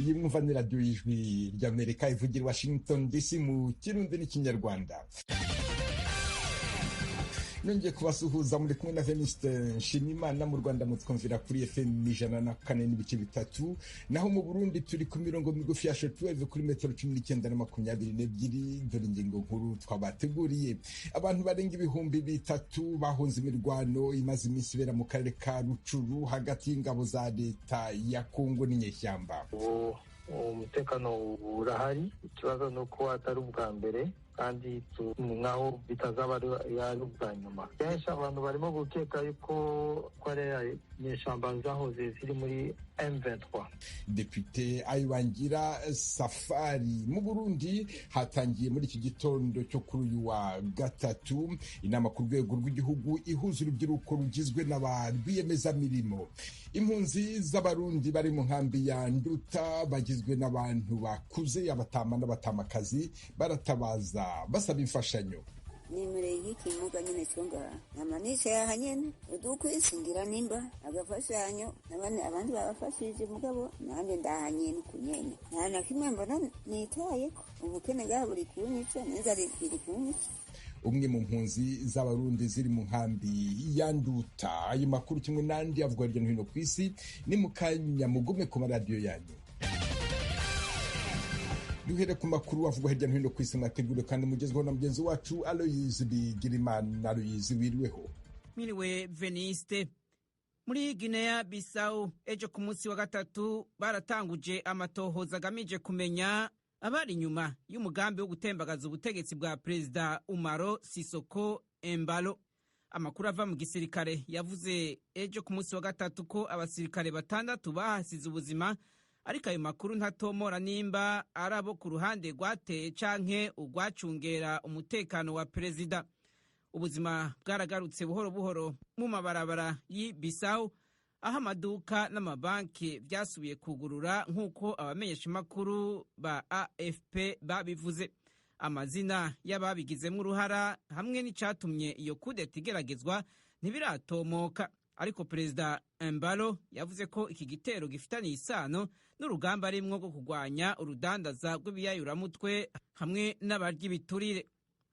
iyi mwumva ni radiyo y'ijwi ry'Amerika ivugira i Washington DC mu Kirundi n'Ikinyarwanda. Nongeye kubasuhuza, muri kumwe na Venuste Nshimiyimana. Mu Rwanda mutwumvira kuri FM 104.3, naho mu Burundi turi ku mirongo migufi ya shortwave kuri metero 19 na 22. Dore ingingo nkuru twabateguriye. Abantu barenga ibihumbi 3 bahunze imirwano imaze iminsi ibera mu karere ka Rucuru hagati y'ingabo za leta ya Kongo n'inyeshyamba. Umutekano urahari, ikibazo ni uko atari ubwa mbere kandi nkaho bitazaba ari ubwa nyuma. Kenshi abantu barimo gukeka yuko ari inyeshyamba zahoze ziri muri M23. Depute Ayubangira Safari mu Burundi hatangiye muri iki gitondo cyo kuri uyu wa gatatu inama ku rwego rw'igihugu ihuza urubyiruko rugizwe n'abarwiyemezamirimo. Impunzi z'abarundi bari mu nkambi ya Nduta bagizwe n'abantu bakuze, abatama n'abatamakazi, baratabaza basaba imfashanyo. Nimere y'ikimuga nyine cyonga amanise yahanyene udukwisingira nimba agafashanyo abandi babafashije mugabo nanjye ndahanyene kunyene nta kimwe mbona nitaye ko ubukene bwa buri kunyica neza riri kunyica. Umwe mu mpunzi z'abarundi ziri mu nkambi ya Nduta. Ayo makuru kimwe n'andi avuga hirya no hino ku isi ni mu kanya, mugume ku maradiyo yanyu. Duhere ku makuru avugwa hirya no hino ku isi mwateguriwe kandi mugezweho na mugenzi wacu Aloyizi Bigirimana. Aloyizi, wiriweho? Mwiriwe Veniste. Muri Guinea Bissau ejo ku munsi wa gatatu baratanguje amatohoza agamije kumenya abari inyuma y'umugambi wo gutembagaza ubutegetsi bwa Perezida Umaro Sisoko Embalo. Amakuru ava mu gisirikare yavuze ejo ku munsi wa gatatu ko abasirikare 6 bahasize ubuzima, ariko ayo makuru ntatomora nimba ari abo ku ruhande rwateye canke urwacungera umutekano wa perezida. Ubuzima bwaragarutse buhoro buhoro mu mabarabara y'i Bissau, aho amaduka n'amabanki byasubiye kugurura nk'uko abamenyeshamakuru ba AFP babivuze. Amazina y'ababigizemo uruhara hamwe n'icatumye iyo kudeta igeragezwa ntibiratomoka, ariko Perezida Embalo yavuze ko iki gitero gifitaniye isano n'urugamba arimwo rwo kurwanya urudandaza rw'ibiyayuramutwe hamwe n'abarya ibiturire.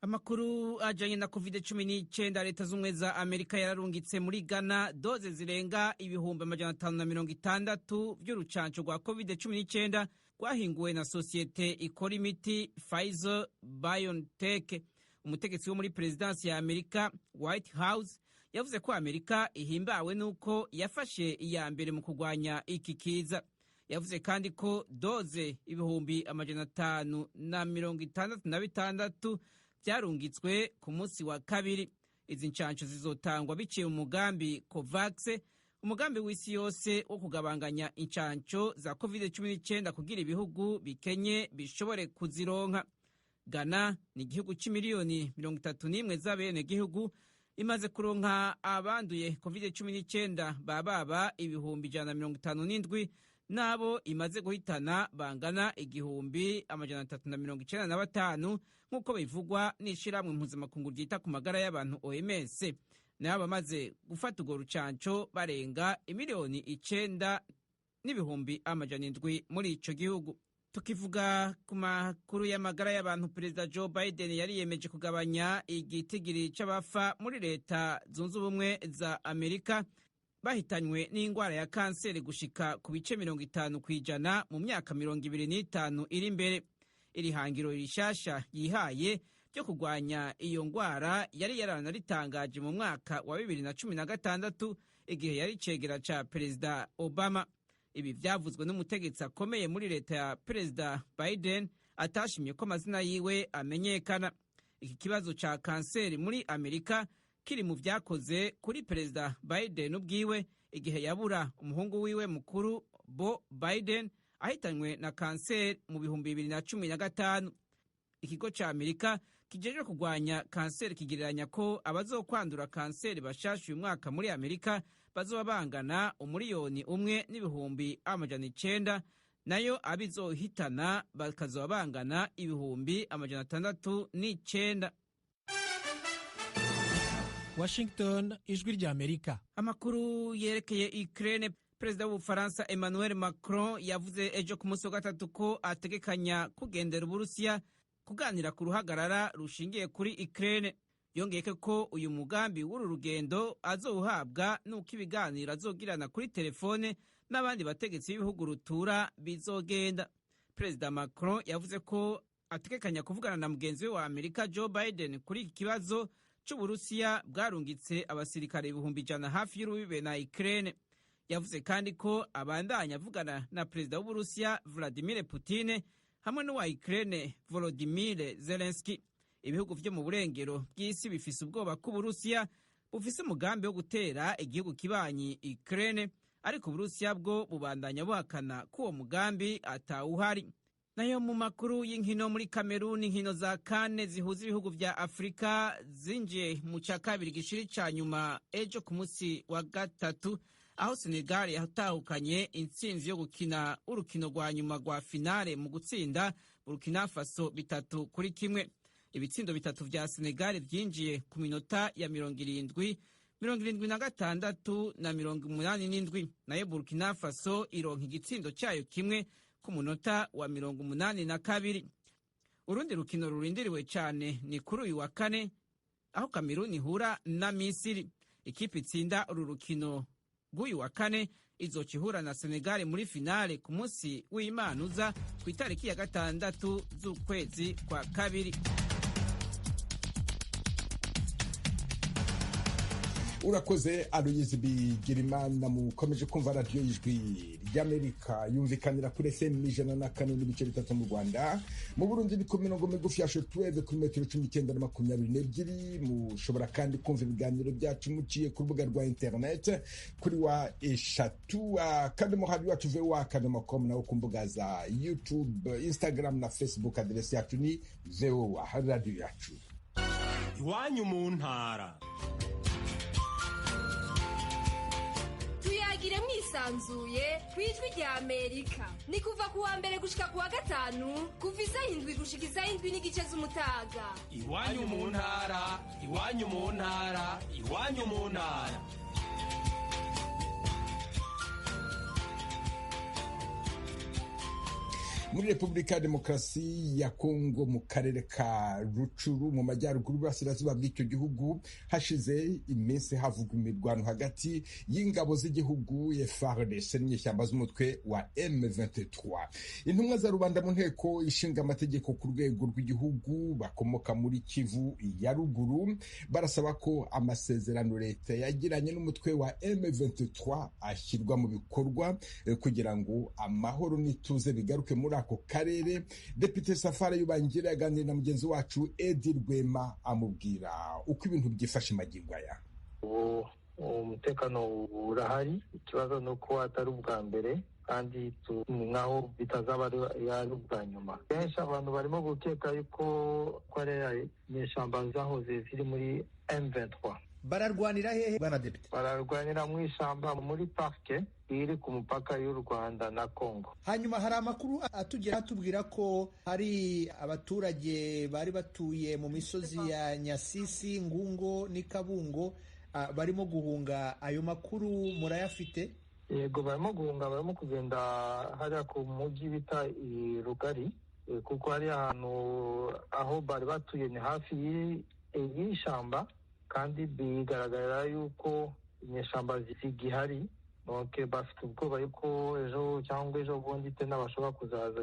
Amakuru ajanye na COVID-19, Leta z'Ubumwe za Amerika yararungitse muri Ghana doze zirenga 560 by'urucanco rwa COVID-19 rwahinguwe na sosiyete ikora imiti Pfizer BioNTech. Umutegetsi wo muri Perezidansi ya Amerika White House yavuze ko Amerika ihimbawe nuko yafashe iya mbere mu kurwanya iki kiza. Yavuze kandi ko doze 566 byarungitswe ku munsi wa kabiri. Izi ncanco zizotangwa biciye mu mugambi COVAX, umugambi w'isi yose wo kugabanganya incanco za COVID-19 kugira ibihugu bikenye bishobore kuzironka. Ghana ni igihugu c'imiliyoni 31 z'abene gihugu, imaze kuronka abanduye COVID-19 bababa 157 nabo imaze guhitana bangana 395 nk'uko bivugwa n'ishirahamwe mpuzamakungu ryita ku magara y'abantu OMS. Nabo bamaze gufata urwo rucanco barenga 9,700,000 muri ico gihugu. Tukivuga ku makuru y'amagara y'abantu, Perezida Joe Biden yariyemeje kugabanya igitigiri c'abafa muri Leta zunze ubumwe za Amerika bahitanywe n'ingwara ya kanseri gushika ku bice 50% mu myaka 25 iri imbere. Iri hangiro rishasha yihaye ryo kurwanya iyo ngwara yari yaranaritangaje mu mwaka wa 2016 igihe yari cegera ca Perezida Obama. Ibi vyavuzwe n'umutegetsi akomeye muri leta ya Perezida Biden atashimye ko amazina yiwe amenyekana. Iki kibazo ca kanseri muri Amerika kiri mu vyakoze kuri Perezida Biden ubwiwe igihe yabura umuhungu wiwe mukuru Bo Biden ahitanywe na kanseri mu 2015. Ikigo ca Amerika kijejwe kurwanya kanseri kigereranya ko abazokwandura kanseri bashasha uyu mwaka muri Amerika bazoba bangana 1,900,000, nayo abizohitana bakazoba bangana 609,000. Washington, ijwi rya Amerika. Amakuru yerekeye Ukraine. perezida w'ubufaransa Emmanuel Macron yavuze ejo ku munsi wa gatatu ko ategekanya kugendera Uburusiya kuganira ku ruhagarara rushingiye kuri Ukraine. Yongeye ko uyu mugambi w'uru rugendo azowuhabwa n'uko ibiganiro azogirana kuri telefone n'abandi bategetsi b'ibihugu rutura bizogenda. Perezida Macron yavuze ko ategekanya kuvugana na mugenzi we wa Amerika Joe Biden kuri iki kibazo c'Uburusiya bwarungitse abasirikare 100,000 hafi y'urubibe na Ukraine. Yavuze kandi ko abandanya avugana na perezida w'Uburusiya Vladimir Putin hamwe n'uwa Ukraine Volodymyr Zelensky. Ibihugu vyo mu burengero bw'isi bifise ubwoba ko Uburusiya bufise umugambi wo gutera igihugu kibanyi Ukraine, ariko Uburusiya bwo bubandanya buhakana ko uwo mugambi atawuhari. Nayo mu makuru y'inkino muri Kameruni, inkino za kane zihuza ibihugu vya Afrika zinjiye mu ca kabiri gishiri ca nyuma ejo ku munsi wa gatatu, aho Senegal yatahukanye intsinzi yo gukina urukino rwa nyuma rwa finale mu gutsinda Burkina Faso 3-1. Ibitsindo 3 vya Senegal vyinjiye ku minota ya 70, 76 na 87, nayo Burkina Faso ironka igitsindo cayo kimwe ku munota wa 82. Urundi rukino rurindiriwe cyane ni kuri uyu wa kane, aho Kameruni ihura na Misiri. Ikipe itsinda uru rukino rw'uyu wa kane izoca ihura na Senegal muri finale ku munsi w'Imana uza ku itariki ya 6 z'ukwezi kwa kabiri. Urakoze Aloyizi Bigirimana. Mukomeje kumva radiyo y'Ijwi ry'Amerika yumvikanira kuri FM 104.3 mu Rwanda. Mu Burundi ni ku mirongo migufi ya shortwave kuri metero 19 na 22. Mushobora kandi kumva ibiganiro byacu muciye ku rubuga rwa internet kuri wa eshatu akadomo radio yacu voa.com, naho ku mbuga za YouTube, Instagram na Facebook adresi yacu ni VOA radio yacu. Iwanyu mu ntara. Tuyagire mwisanzuye kwijwi rya Amerika. Ni kuva kuwa mbere gushika kuwa gatanu, kuva 7 gushika 7:30 z'umutaga. Iwanyu mu ntara, iwanyu mu ntara, iwanyu mu ntara. Muri Repubulika ya Demokarasi ya Kongo, mu karere ka Rucuru mu majyaruguru burasirazuba bw'icyo gihugu, hashize iminsi havugwa imirwano hagati y'ingabo z'igihugu FARDC n'inyeshyamba z'umutwe wa M23. Intumwa za rubanda mu nteko ishinga amategeko ku rwego rw'igihugu bakomoka muri Kivu ya ruguru barasaba ko amasezerano leta yagiranye n'umutwe wa M23 ashyirwa mu bikorwa kugira ngo amahoro n'ituze bigaruke muri ako karere. Depite Safari Yubangira yaganiriye na mugenzi wacu Edi Rwema amubwira uko ibintu byifashe magingo aya. Umutekano urahari, ikibazo nuko atari ubwa mbere kandi nkaho bitazaba ari ubwa nyuma. Kenshi abantu barimo gukeka yuko ari inyeshyamba zahoze ziri muri M23. Bararwanira hehe bana Depite? Bararwanira mu ishyamba muri parke iri ku mupaka y'u Rwanda na Kongo. Hanyuma hari amakuru atubwira ko hari abaturage bari batuye mu misozi ya Nyasisi, Ngungo n'Ikabungo barimo guhunga. Ayo makuru murayafite? Yego, barimo guhunga, barimo kugenda hariya ku mujyi bita Rugari, kuko hari ahantu aho bari batuye ni hafi y'ishyamba, kandi bigaragara yuko inyeshyamba zigihari. Donc bafite ubwoba yuko ejo cyangwa ejo bundi tena bashobora kuzaza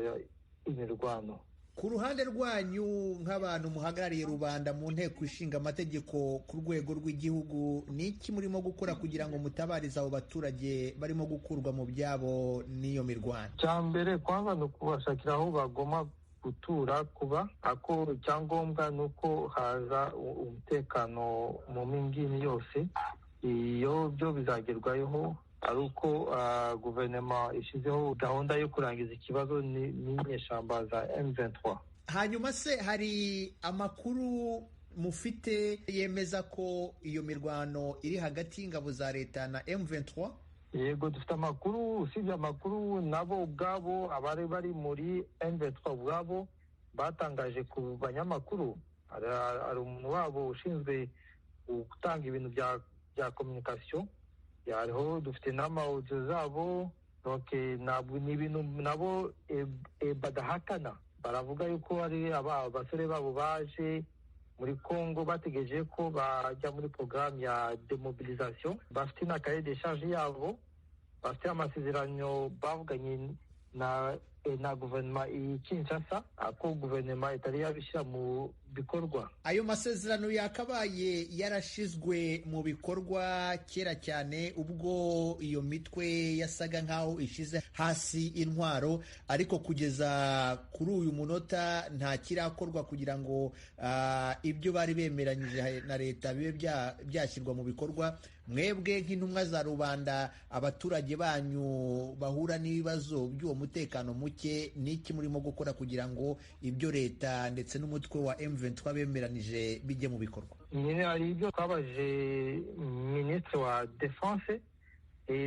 imirwano. Ku ruhande rwanyu nk'abantu muhagarariye rubanda mu nteko ishinga amategeko ku rwego rw'igihugu, ni iki murimo gukora kugira ngo mutabarize abo baturage barimo gukurwa mu byabo n'iyo mirwano? Cyambere kwanza ni ukubashakira aho bagomba gutura kuba, ako cyangombwa nuko haza umutekano mu mingini yose. Iyo byo bizagerwaho ari uko guverinoma ishizeho gahunda yo kurangiza ikibazo n'inyeshyamba za M23. Hanyuma se hari amakuru mufite yemeza ko iyo mirwano iri hagati y'ingabo za leta na M23? Yego, dufite amakuru. Usibye amakuru, nabo ubwabo abari bari muri M23 ubwabo batangaje ku banyamakuru. Hari umuntu wabo ushinzwe gutanga ibintu bya communication, hariho dufite n'amawudio zabo, donc ntabwo ni ibintu nabo badahakana. Baravuga yuko ari abasore babo baje muri Congo bategereje ko bajya muri programme ya demobilisation, bafite na cahier de charge yabo, bafite amasezerano bavuganye na guverinoma iyi Kinshasa, ako guverinoma itari yabishyira mu bikorwa. Ayo masezerano yakabaye yarashizwe mu bikorwa kera cyane ubwo iyo mitwe yasaga nkaho ishize hasi intwaro, ariko kugeza kuri uyu munota nta kirakorwa kugira ngo ibyo bari bemeranyije na leta bibe byashyirwa mu bikorwa. Mwebwe nk'intumwa za rubanda, abaturage banyu bahura n'ibibazo by'uwo mutekano muke, n'iki murimo gukora kugira ngo ibyo leta ndetse n'umutwe wa M23 bemeranije bijye mu bikorwa? Nyine hari ibyo twabaje Ministre wa Defense,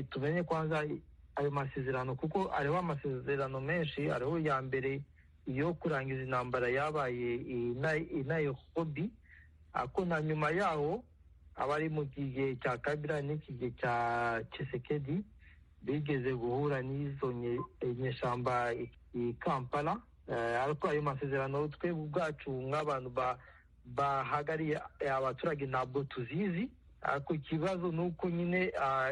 tumenye kwanza ayo masezerano, kuko hariho amasezerano menshi. Hariho ya mbere iyo kurangiza intambara yabaye i Nairobi, ako na nyuma yaho abari mu gihe cya Kabila n'iki gihe cya Tshisekedi bigeze guhura n'izo nyeshamba i Kampala. Ariko ayo masezerano twebwe ubwacu nk'abantu bahagariye abaturage ntabwo tuzizi, ariko ikibazo ni uko nyine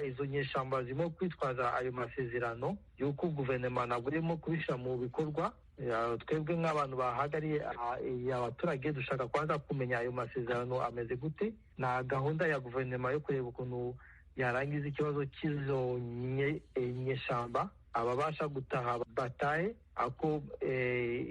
izo nyeshamba zirimo kwitwaza ayo masezerano y'uko guverinoma ntabwo irimo kubishyira mu bikorwa. Twebwe nk'abantu bahagariye abaturage dushaka kwanza kumenya ayo masezerano ameze gute, na gahunda ya guverinoma yo kureba ukuntu yarangiza ikibazo cy'izo nyeshamba, ababasha gutaha batahe, ako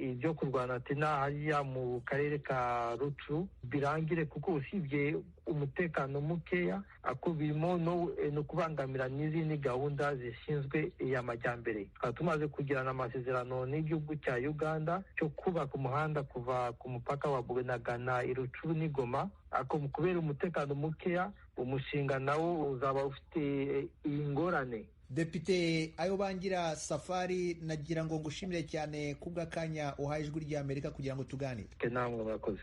ibyo kurwana tena hariya mu karere ka Rutshuru birangire, kuko usibye umutekano mukeya, ako birimo no kubangamira n'izindi gahunda zishinzwe y'amajyambere. Tukaba tumaze kugirana amasezerano n'igihugu cya Uganda cyo kubaka umuhanda kuva ku mupaka wa Bunagana i Rutshuru n'i Goma, ako kubera umutekano mukeya umushinga nawo uzaba ufite ingorane. Depite Ayobangira Safari, nagira ngo ngushimire cyane kubw'akanya uhaye Ijwi ry'Amerika kugira ngo tuganire. Namwe murakoze.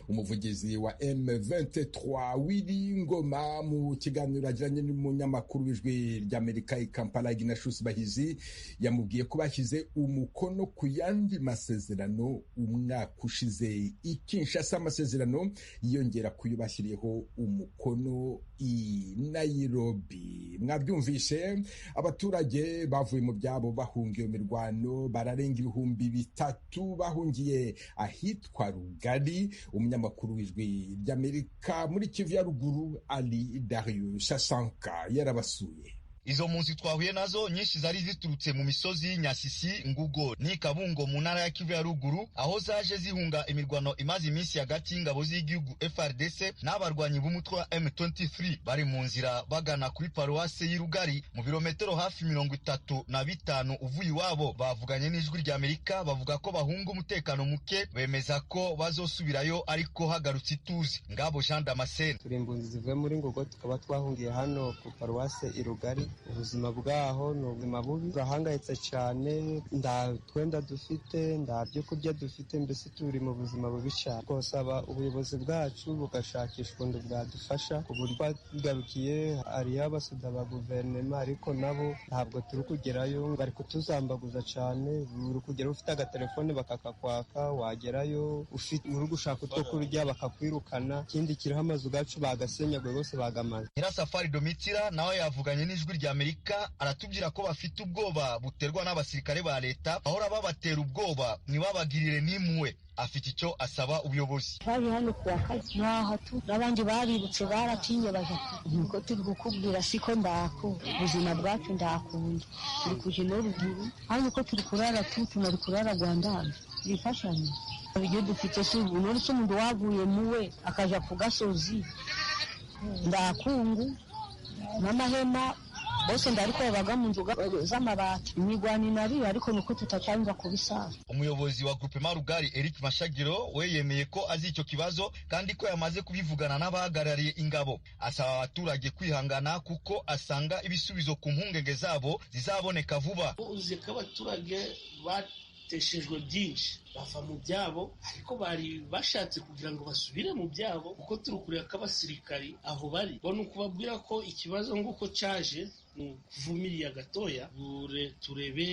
Umuvugizi wa M23 Willy Ngoma mu kiganiro agiranye n'umunyamakuru w'Ijwi ry'Amerika i Kampala Ignatius Bahizi yamubwiye ko bashyize umukono ku yandi masezerano umwaka ushize i Kinshasa. Amasezerano yiyongera kuyo bashyiriyeho umukono i Nairobi. Mwabyumvishe, abaturage bavuye mu byabo bahungiye mirwano bararenga 3,000 bahungiye ahitwa Rugari. Umunyamakuru w'Ijwi ry'Amerika muri Kivu ya Ruguru Ali Darius Shasanka yarabasuye. Izo munsi twahuye nazo nyinshi zari ziturutse mu misozi Nyasisi, Ngugo ni Kabungo mu ntara ya Kivu ya Ruguru, aho zaje zihunga imirwano imaze iminsi hagati y'ingabo z'igihugu FARDC n'abarwanyi b'umutwe wa M23 bari mu nzira bagana kuri paruwase y'Irugari mu birometero hafi 35 uvuye iwabo. Bavuganye n'Ijwi ry'Amerika bavuga ko bahunga umutekano muke, bemeza ko bazosubirayo ariko hagarutse ituze. Ngabo Jean Damascene: turi impunzi zivuye muri Ngugo, tukaba twahungiye hano ku paruwase Irugari. Ubuzima bwaho ni ubuzima bubi, turahangayitse cyane, nda twenda dufite, nda byo kurya dufite, mbese turi mu buzima bubi cyane. Twasaba ubuyobozi bwacu bugashakisha ukuntu bwadufasha ku buryo twigarukiye. Hariyo abasuda ba guverinoma ariko nabo ntabwo turi kugerayo, bari kutuzambaguza cyane. Uri kugera ufite agatelefone bakakakwaka, wagerayo uri gushaka utwo kurya bakakwirukana. Ikindi kiriho amazu gacu bagasenyaguye bose bagamaze. Nyirasafari Domitira nawe yavuganye n'Ijwi ry'Amerika, aratubwira ko bafite ubwoba buterwa n'abasirikare ba leta bahora babatera ubwoba ntibabagirire n'imwe. Afite icyo asaba ubuyobozi. Bari hano kuwa kazi n'ahatu n'abandi barirutse baratinye baje nuko turi gukubwira siko ndako ubuzima bwacu ndakunda turi kuje no ruguru hano ko turi kurara tunari kurara Rwanda bifashanye ibyo dufite subu no umuntu wavuye muwe akaja ku gasozi ndakungu n'amahema bose ndariko babaga mu nzuga z'amabati imigwani nari ariko nuko tutacyanga kubisaba. Umuyobozi wa Groupement Rugari Eric Mashagiro we yemeye ko azi icyo kibazo kandi ko yamaze kubivugana n'abahagarariye ingabo. Asaba abaturage kwihangana kuko asanga ibisubizo ku mpungenge zabo zizaboneka vuba. Uzi ko abaturage bateshejwe byinshi bava mu byabo ariko bari bashatse kugira ngo basubire mu byabo kuko turi kureba ko abasirikari aho bari bona ukubabwira ko ikibazo nguko cyaje kuvumiriya gatoya turebe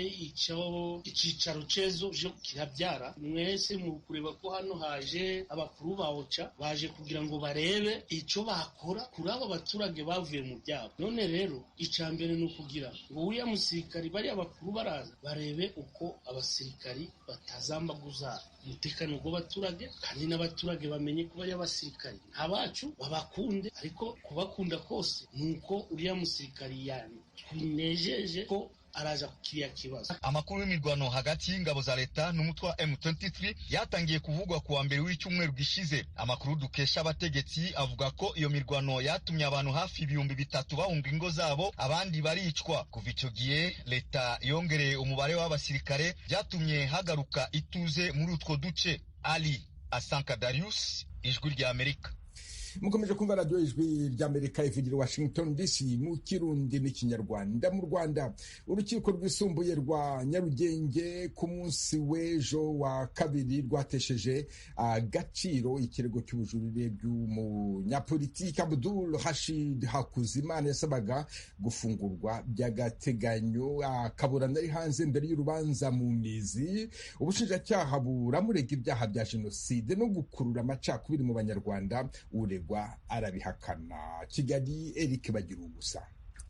icicaro cezo je kirabyara mwese mu kureba ko hano haje abakuru ba OCHA baje kugira ngo barebe ico bakora kuri aba baturage bavuye mu byabo. None rero icambere ni ukugira ngo uriya musirikari bari abakuru baraza barebe uko abasirikari batazambaguza umutekano w'abaturage kandi n'abaturage bamenye ko bari abasirikari ntabacu babakunde, ariko kubakunda kose nuko uriya musirikari binejeje ko araja kukiriya kibazo. Amakuru y'imirwano hagati y'ingabo za leta n'umutwe wa M23 yatangiye kuvugwa kuwa mbere w'icyumweru gishize. Amakuru dukesha abategetsi avuga ko iyo mirwano yatumye abantu hafi 3,000 bahunga ingo zabo, abandi baricwa. Kuva icyo gihe leta yongereye umubare w'abasirikare, byatumye hagaruka ituze muri utwo duce. Ali Asanka Darius, Ijwi rya Amerika. Mukomeje kumva radio Ijwi ry'Amerika ivugira Washington DC mu Kirundi n'Ikinyarwanda. Mu Rwanda, urukiko rwisumbuye rwa Nyarugenge ku munsi w'ejo wa kabiri rwatesheje agaciro ikirego cy'ubujurire bw'umunyapolitiki Abdul Rashid Hakuzimana yasabaga gufungurwa by'agateganyo akaburana ari hanze mbere y'urubanza mu mizi. Ubushinjacyaha buramurega ibyaha bya jenoside no gukurura amacakubiri mu Banyarwanda. Arabihakana. Kigali, Eric Bagirugusa.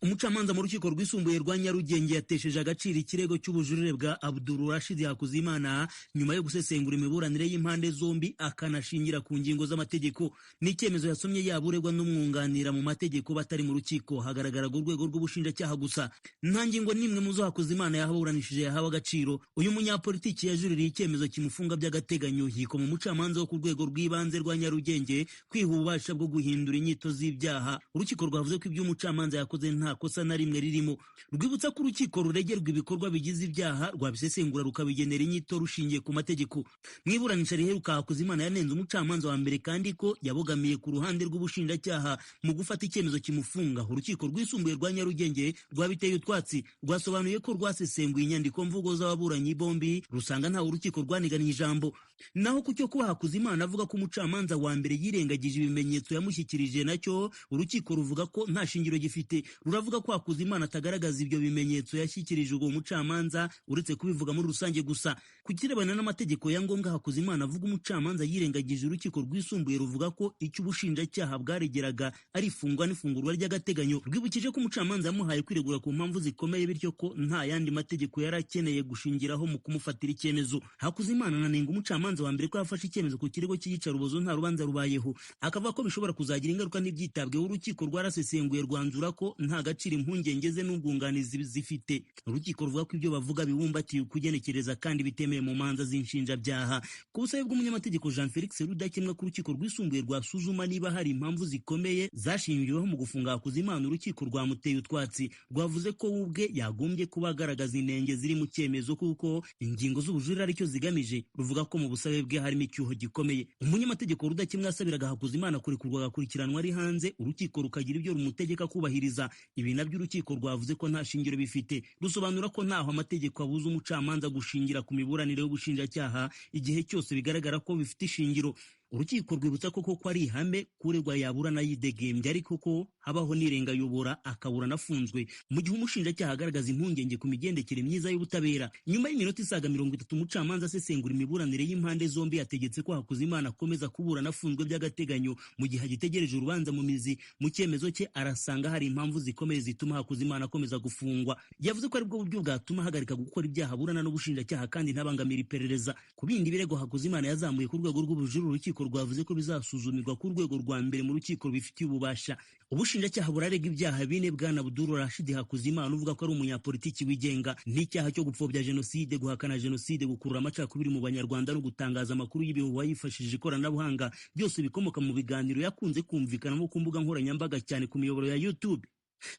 Umucamanza mu rukiko rwisumbuye rwa Nyarugenge yatesheje agaciro ikirego cy'ubujurire bwa Abdul Rashid Hakuzimana nyuma yo gusesengura imiburanire y'impande zombi akanashingira ku ngingo z'amategeko. N'icyemezo yasomye yaburegwa n'umwunganira mu mategeko batari mu rukiko, hagaragara urwego rw'ubushinjacyaha gusa. Nta ngingo nimwe mu zo Hakuzimana yahaburanishije yahawe agaciro. Uyu munyapolitiki yajuririye icyemezo kimufunga by'agateganyo hiko mu mucamanza wo ku rwego rw'ibanze rwa Nyarugenge kwiha ububasha bwo guhindura inyito z'ibyaha. Urukiko rwavuze ko ibyo umucamanza yakoze nta kosa na rimwe ririmo. Rwibutsa ko urukiko ruregerwa ibikorwa bigize ibyaha rwabisesengura rukabigenera inyito rushingiye ku mategeko. Mu iburanisha riheruka Hakuzimana yanenze umucamanza wa mbere kandi ko yabogamiye ku ruhande rw'ubushinjacyaha mu gufata icyemezo kimufunga. Urukiko rwisumbuye rwa Nyarugenge rwabiteye utwatsi, rwasobanuye ko rwasesenguye inyandiko mvugo z'ababuranyi bombi rusanga nta urukiko rwaniganiye ijambo. Naho ku cyo kuba Hakuzimana avuga ko umucamanza wa mbere yirengagije ibimenyetso yamushyikirije, nacyo urukiko ruvuga ko nta shingiro gifite. Ruravuga ko Hakuzimana atagaragaza ibyo bimenyetso yashyikirije uwo mucamanza uretse kubivuga muri rusange gusa. Ku kirebana n'amategeko ya ngombwa Hakuzimana avuga umucamanza yirengagije, urukiko rwisumbuye ruvuga ko icyo ubushinjacyaha bwaregeraga ari ifungwa n'ifungurwa ry'agateganyo. Rwibukije ko umucamanza yamuhaye kwiregura ku mpamvu zikomeye, bityo ko nta yandi mategeko yari akeneye gushingiraho mu kumufatira icyemezo. Hakuzimana ananenga umucamanza wa mbere ko yafashe icyemezo ku kirego cy'iyicarubozo nta rubanza rubayeho, akavuga ko bishobora kuzagira ingaruka n'ibyitabweho. Urukiko rwarasesenguye rwanzura ko nta gaciro impungenge ze n'ubwunganizi zifite. Urukiko ruvuga ko ibyo bavuga bibumbatiye ukugenekereza kandi bitemewe mu manza z'inshinjabyaha. Ku busabe bw'umunyamategeko Jean Felix Rudakemwa ku rukiko rwisumbuye rwasuzuma niba hari impamvu zikomeye zashingiweho mu gufunga Hakuzimana, urukiko rwamuteye utwatsi. Rwavuze ko ubwe yagombye kuba agaragaza inenge ziri mu cyemezo kuko ingingo z'ubujurire aricyo zigamije. Ruvuga ko mu busabe bwe harimo icyuho gikomeye. Umunyamategeko Rudakemwa yasabiraga Hakuzimana kurekurwa agakurikiranwa ari hanze, urukiko rukagira ibyo rumutegeka kubahiriza. Ibi nabyo urukiko rwavuze ko nta shingiro bifite. Rusobanura ko ntaho amategeko abuza umucamanza gushingira ku miburanire y'ubushinjacyaha igihe cyose bigaragara ko bifite ishingiro. Urukiko rwibutsa ko ari ihame kuregwa yaburana yidegembye, ariko ko habaho n'irengayobora akaburana afunzwe mu gihe umushinjacyaha agaragaza impungenge ku migendekere myiza y'ubutabera. Nyuma y'iminota isaga 30 umucamanza asesengura imiburanire y'impande zombi yategetse ko Hakuzimana akomeza kuburana afunzwe by'agateganyo mu gihe agitegereje urubanza mu mizi. Mu cyemezo cye arasanga hari impamvu zikomeye zituma Hakuzimana akomeza gufungwa. Yavuze ko ari bwo buryo bwatuma ahagarika gukora ibyaha aburana n'ubushinjacyaha kandi ntabangamira iperereza. Ku bindi birego Hakuzimana yazamuye ku rwego rw'ubujurire, urukiko rwavuze ko bizasuzumirwa ku rwego rwa mbere mu rukiko rubifitiye ububasha. Ubushinjacyaha burarega ibyaha bine bwana Abdul Rashid Hakuzimana uvuga ko ari umunyapolitiki wigenga, n'icyaha cyo gupfobya jenoside, guhakana jenoside, gukurura amacakubiri mu Banyarwanda no gutangaza amakuru y'ibihuha yifashishije ikoranabuhanga, byose bikomoka mu biganiro yakunze kumvikanamo ku mbuga nkoranyambaga cyane ku miyoboro ya YouTube.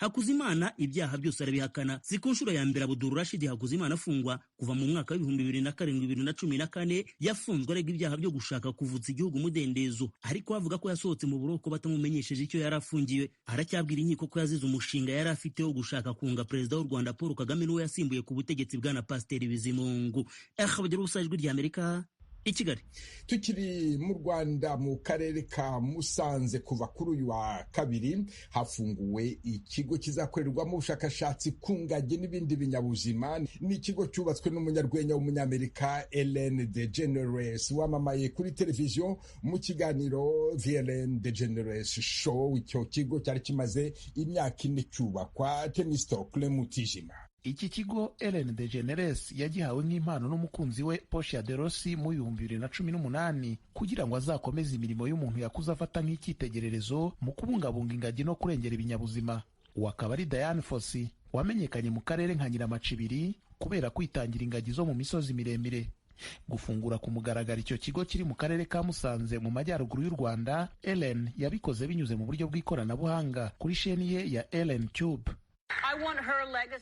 Hakuzimana ibyaha byose arabihakana. Si ku nshuro ya mbere Abdul Rashid Hakuzimana afungwa. Kuva mu mwaka wa 2007-2014 yafunzwe arega ibyaha byo gushaka kuvutsa igihugu umudendezo, ariko avuga ko yasohotse mu buroko batamumenyesheje icyo yari afungiwe. Aracyabwira inkiko ko yazize umushinga yari afite wo gushaka kunga perezida w'u Rwanda Paul Kagame n'uwo yasimbuye ku butegetsi bwana Pasiteri Bizimungu. Ijwi ry'Amerika, i Kigali. Tukiri mu Rwanda mu karere ka Musanze kuva kuri uyu wa kabiri hafunguwe ikigo kizakorerwamo ubushakashatsi ku ngagi n'ibindi binyabuzima. Ni ikigo cyubatswe n'umunyarwenya w'umunyamerika Ellen DeGeneres wamamaye kuri televiziyo mu kiganiro The Ellen DeGeneres Show. Icyo kigo cyari kimaze imyaka 4 cyubakwa. Temistokle Mutijima. Iki kigo Ellen DeGeneres yagihawe nk'impano n'umukunzi we Portia de Rossi mu 2018 kugira ngo azakomeze imirimo y'umuntu yakuze afata nk'icyitegererezo mu kubungabunga ingagi no kurengera ibinyabuzima. Uwo akaba ari Diane Fossey wamenyekanye mu karere nka Nyiramacibiri kubera kwitangira ingagi zo mu misozi miremire. Gufungura ku mugaragaro icyo kigo kiri mu karere ka Musanze mu majyaruguru y'u Rwanda, Ellen yabikoze binyuze mu buryo bw'ikoranabuhanga kuri sheni ye ya Ellen Tube.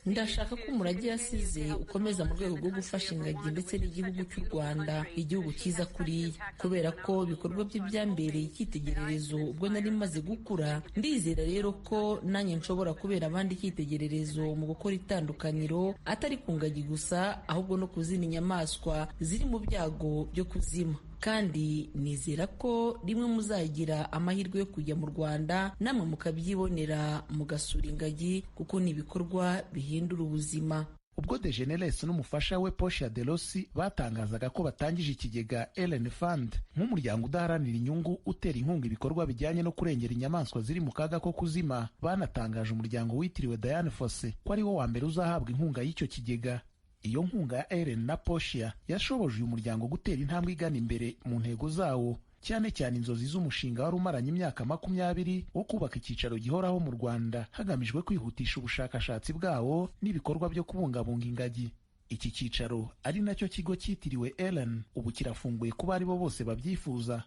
Ndashaka ko umurage yasize ukomeza mu rwego rwo gufasha ingagi ndetse n'igihugu cy'u Rwanda, igihugu cyiza kuriya, kubera ko ibikorwa bye byambereye icyitegererezo ubwo nari maze gukura. Ndizera rero ko nanjye nshobora kubera abandi icyitegererezo mu gukora itandukaniro, atari ku ngagi gusa ahubwo no ku zindi nyamaswa ziri mu byago byo kuzima. Kandi nizera ko rimwe muzagira amahirwe yo kujya mu Rwanda namwe mukabyibonera mugasura ingagi, kuko ni ibikorwa bihindura ubuzima. Ubwo DeGeneres n'umufasha we Portia de Rossi batangazaga ko batangije ikigega Ellen Fund nk'umuryango udaharanira inyungu utera inkunga ibikorwa bijyanye no kurengera inyamaswa ziri mu kaga ko kuzima, banatangaje umuryango witiriwe Diane Fossey ko ari wo wa mbere uzahabwa inkunga y'icyo kigega. Iyo nkunga ya Ellen na Portia yashoboje uyu muryango gutera intambwe igana imbere mu ntego zawo, cyane cyane inzozi z'umushinga wari umaranye imyaka 20 wo kubaka icyicaro gihoraho mu Rwanda hagamijwe kwihutisha ubushakashatsi bwawo n'ibikorwa byo kubungabunga ingagi. Iki cyicaro ari nacyo kigo cyitiriwe Ellen ubu kirafunguye kuba ari bo bose babyifuza.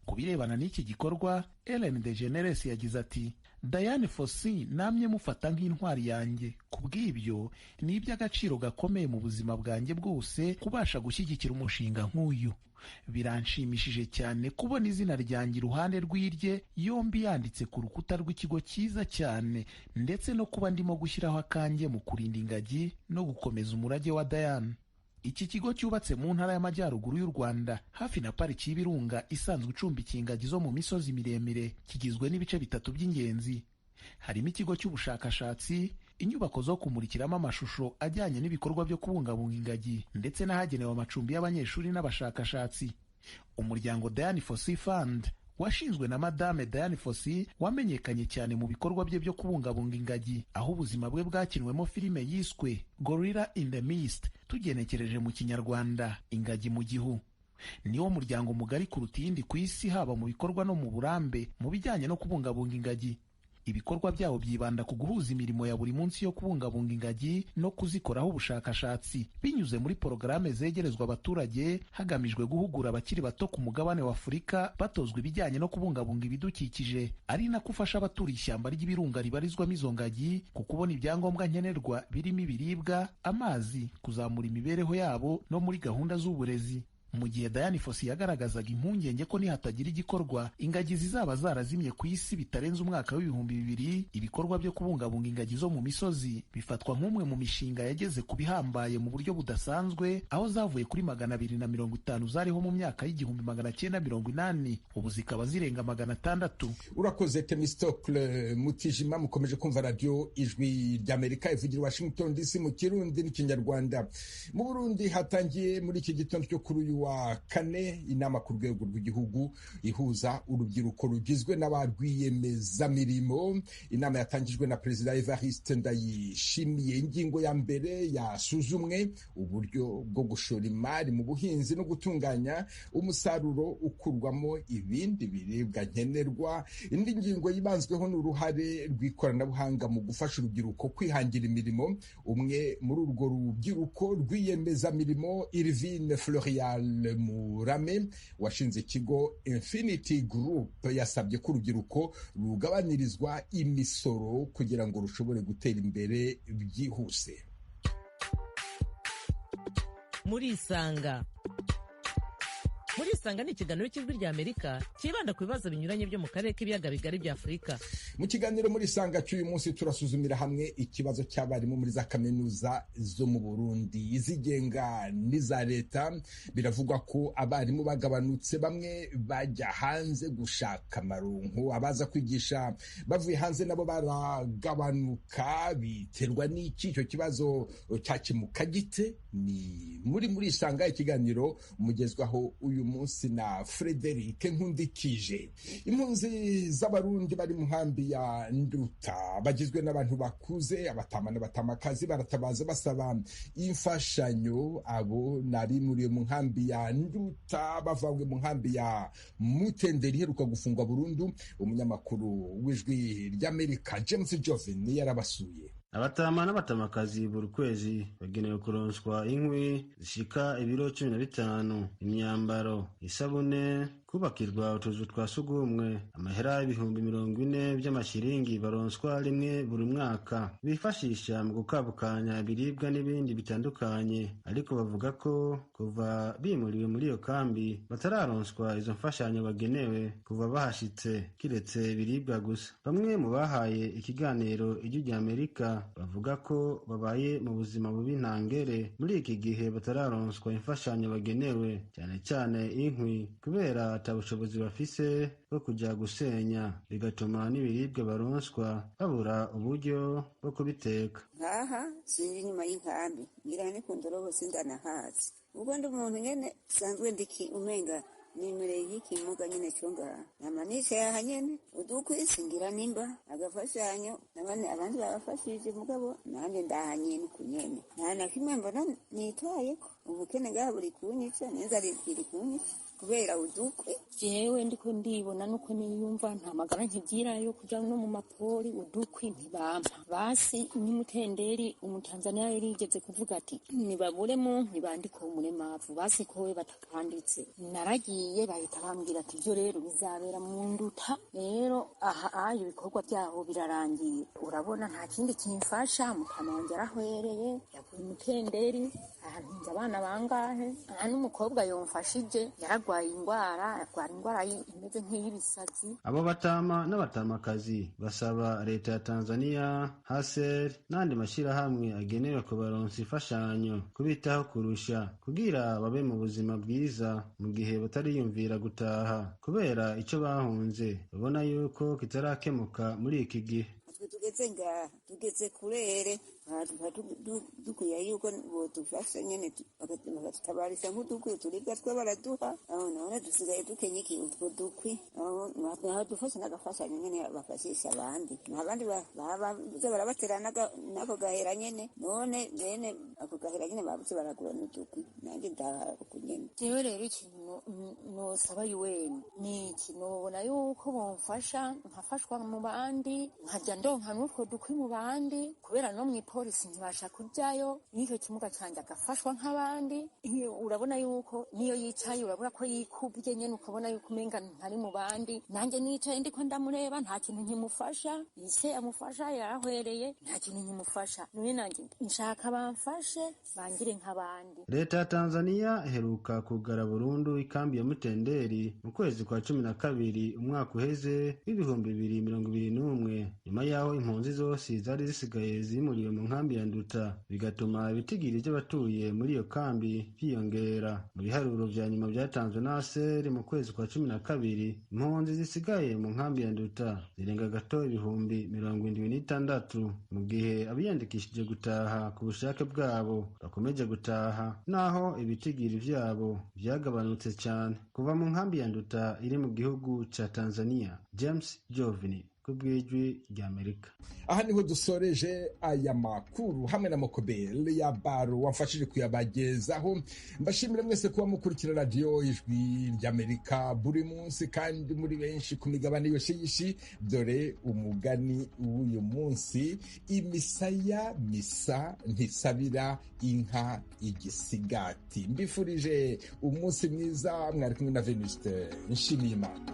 Ku birebana n'iki gikorwa, Ellen DeGeneres yagize ati: Diane Fossey namye mufata nk'intwari yanjye, kubw'ibyo ni iby'agaciro gakomeye mu buzima bwanjye bwose kubasha gushyigikira umushinga nk'uyu. Biranshimishije cyane kubona izina ryanjye iruhande rw'irye yombi yanditse ku rukuta rw'ikigo cyiza cyane, ndetse no kuba ndimo gushyiraho akanjye mu kurinda ingagi no gukomeza umurage wa Diane. Iki kigo cyubatse mu ntara y'amajyaruguru y'u Rwanda hafi na pariki y'Ibirunga isanzwe icumbikiye ingagi zo mu misozi miremire, kigizwe n'ibice 3 by'ingenzi. Harimo ikigo cy'ubushakashatsi, inyubako zo kumurikiramo amashusho ajyanye n'ibikorwa byo kubungabunga ingagi, ndetse n'ahagenewe amacumbi y'abanyeshuri n'abashakashatsi. Umuryango Diane Fossey Fund washinzwe na Madame Diane Fossey wamenyekanye cyane mu bikorwa bye byo kubungabunga ingagi, aho ubuzima bwe bwakinwemo filime yiswe Gorilla in the Mist, tugenekereje mu Kinyarwanda ingagi mu gihu. Niwo muryango mugari kuruta iyindi ku isi, haba mu bikorwa no mu burambe mu bijyanye no kubungabunga ingagi. Ibikorwa byabo byibanda ku guhuza imirimo ya buri munsi yo kubungabunga ingagi no kuzikoraho ubushakashatsi binyuze muri porogaramu zegerezwa abaturage, hagamijwe guhugura abakiri bato ku mugabane wa Afurika batozwa ibijyanye no kubungabunga ibidukikije, ari nako ufasha abaturiye ishyamba ry'ibirunga ribarizwamo izo ngagi ku kubona ibyangombwa nkenerwa birimo ibiribwa, amazi, kuzamura imibereho yabo no muri gahunda z'uburezi. Mu gihe Diane Fossey yagaragazaga impungenge ko nihatagira igikorwa ingagi zizaba zarazimye ku isi bitarenze umwaka w'2000, ibikorwa byo kubungabunga ingagi zo mu misozi bifatwa nk'umwe mu mishinga yageze ku bihambaye mu buryo budasanzwe, aho zavuye kuri 250 zariho mu myaka y'1980 ubu zikaba zirenga 600. Urakoze Temistokle Mutijima. Mukomeje kumva radio Ijwi ry'Amerika ivugira Washington DC mu Kirundi n'Ikinyarwanda. Mu Burundi hatangiye muri iki gitondo cyo kuri uyu wa kane inama ku rwego rw'igihugu ihuza urubyiruko rugizwe n'abarwiyemezamirimo. Inama yatangijwe na Perezida Evariste Ndayishimiye. Ingingo ya mbere yasuzumwe uburyo bwo gushora imari mu buhinzi no gutunganya umusaruro ukurwamo ibindi biribwa nkenerwa. Indi ngingo yibanzweho n'uruhare rw'ikoranabuhanga mu gufasha urubyiruko kwihangira imirimo. Umwe muri urwo rubyiruko rwiyemezamirimo, Irvine Florial Murame washinze ikigo Infinity Group, yasabye ko urubyiruko rugabanirizwa imisoro kugira ngo rushobore gutera imbere byihuse. Muri Isanga muri isanga ni ikiganiro cy'ijwi rya Amerika cyibanda ku bibazo binyuranye byo mu karere k'ibiyaga bigari bya Afurika. Mu kiganiro muri isanga cy'uyu munsi turasuzumira hamwe ikibazo cy'abarimu muri za kaminuza zo mu Burundi, izigenga n'iza leta. Biravugwa ko abarimu bagabanutse, bamwe bajya hanze gushaka amaronko, abaza kwigisha bavuye hanze nabo baragabanuka. Biterwa n'iki? Icyo kibazo cyakemuka gite? Ni muri isanga ikiganiro mugezwaho uyu munsi na Frederic Nkundikije. Impunzi z'abarundi bari mu nkambi ya Nduta bagizwe n'abantu bakuze, abatama n'abatamakazi, baratabaza basaba imfashanyo. Abo nabimuriye mu nkambi ya Nduta bavanywe mu nkambi ya Mutenderi iheruka gufungwa burundu. Umunyamakuru w'ijwi ry'Amerika James Joven yarabasuye. Abatama n'abatamakazi buri kwezi bagenewe kuronswa inkwi zishika ibiro 15, imyambaro, isabune, kubakirwa utuzu twa sugumwe, amahera y'ibihumbi 40 by'amashiringi baronswa rimwe buri mwaka bifashisha mu gukabukanya ibiribwa n'ibindi bitandukanye. Ariko bavuga ko kuva bimuriwe muri iyo kambi batararonswa izo mfashanyo bagenewe kuva bahashitse, kiretse ibiribwa gusa. Bamwe mu bahaye ikiganiro Ijwi rya Amerika bavuga ko babaye mu buzima bubi ntangere muri iki gihe batararonswa imfashanyo bagenewe, cyane cyane inkwi, kubera atabushobozi bafise bwo kujya gusenya, bigatuma n'ibiribwa baronswa babura uburyo bwo kubiteka. Ngaha sinzi inyuma y'inkambi ngira ni kundorobo sindanahazi, ubwo ndi umuntu nyene sanzwe ndiki umenga nimereye y'ikimuga nyene cyonga namanisha yaha nyene udukwisingira nimba agafashanyo abandi babafashije mugabo nanjye ndaha nyene kunyene nta na kimwe mbona nitwayeko. Ubukene ngaha buri kunyica n'inzara iri kunyica kubera udukwi. Jewe ndiko ndibona nuko niyumva nta magara nkigirayo kuja no mu mapori, udukwi ntibampa. Basi ni Mutenderi umutanzania yarigeze kuvuga ati nibabure mu ntibandiko umuremavu, basi kowe batakanditse. Naragiye bahita bambwira ati byo rero bizabera mu Nduta, rero aha ayo bikorwa byaho birarangiye. Urabona nta kindi kimfasha, mukamanje arahwereye yakuye Mutenderi ahanze abana bangahe, aha n'umukobwa yomfashije yaragwaye indwara imeze nk'iy'ibisazi. Abo batama n'abatamakazi basaba leta ya Tanzania, HCR n'andi mashyirahamwe agenewe kubaronsa imfashanyo kubitaho kurusha, kugira babe mu buzima bwiza mu gihe batariyumvira gutaha kubera icyo bahunze babona yuko kitarakemuka muri iki gihe. Tugeze kurere dukwiye yuko bodufasha nyene bakatutabarisha nk'udukwi turibwa twe baraduha, none dusigaye dukenye iki utwo dukwi, badufasha n'agafashanyo nyene bafashisha abandi, n'abandi babuze barabaterana n'ako gahera nyene, none bene ako gahera nyene babuze baragura n'udukwi, nanjye ndahaku nyene. Jewe rero ikintu nosaba UN ni iki, nobona yuko bomfasha nkafashwa mu bandi, nkajya ndonka n'utwo dukwi mu bandi, kubera no mw'ipolisi ntibasha kujyayo, n'icyo kimuga cyanjye agafashwa nk'abandi. Urabona yuko niyo yicaye urabona ko yikubye nyene, ukabona yuko umenga ntari mu bandi. Nanjye nicaye ndiko ndamureba nta kintu nkimufasha, ise amufasha yarahwereye nta kintu nkimufasha, none nanjye nshaka bamfashe bangire nk'abandi. Leta ya Tanzania iheruka kugara burundu ikambi ya Mutenderi mu kwezi kwa 12 umwaka uheze w'ibihumbi 2021, nyuma yaho impunzi zose zari zisigaye zimuriwe mu nkambi ya Nduta, bigatuma ibitigiri by'abatuye muri iyo kambi byiyongera. Mu biharuro vya nyuma byatanzwe na HCR mu kwezi kwa 12, impunzi zisigaye mu nkambi ya Nduta zirenga gato ibihumbi 76, mu gihe abiyandikishije gutaha ku bushake bwabo bakomeje gutaha, naho ibitigiri vyabo byagabanutse cyane. Kuva mu nkambi ya Nduta iri mu gihugu ca Tanzania, James Jovini kubw'Ijwi ry'Amerika. Aha niho dusoreje aya makuru hamwe na Mokobel ya Baro wamfashije kuyabagezaho. Mbashimira mwese kuba mukurikira radio Ijwi ry'Amerika buri munsi kandi muri benshi ku migabane yose y'isi. Dore umugani w'uyu munsi: imisaya misa ntisabira inka igisigati. Mbifurije umunsi mwiza, mwari kumwe na Venuste Nshimiyimana.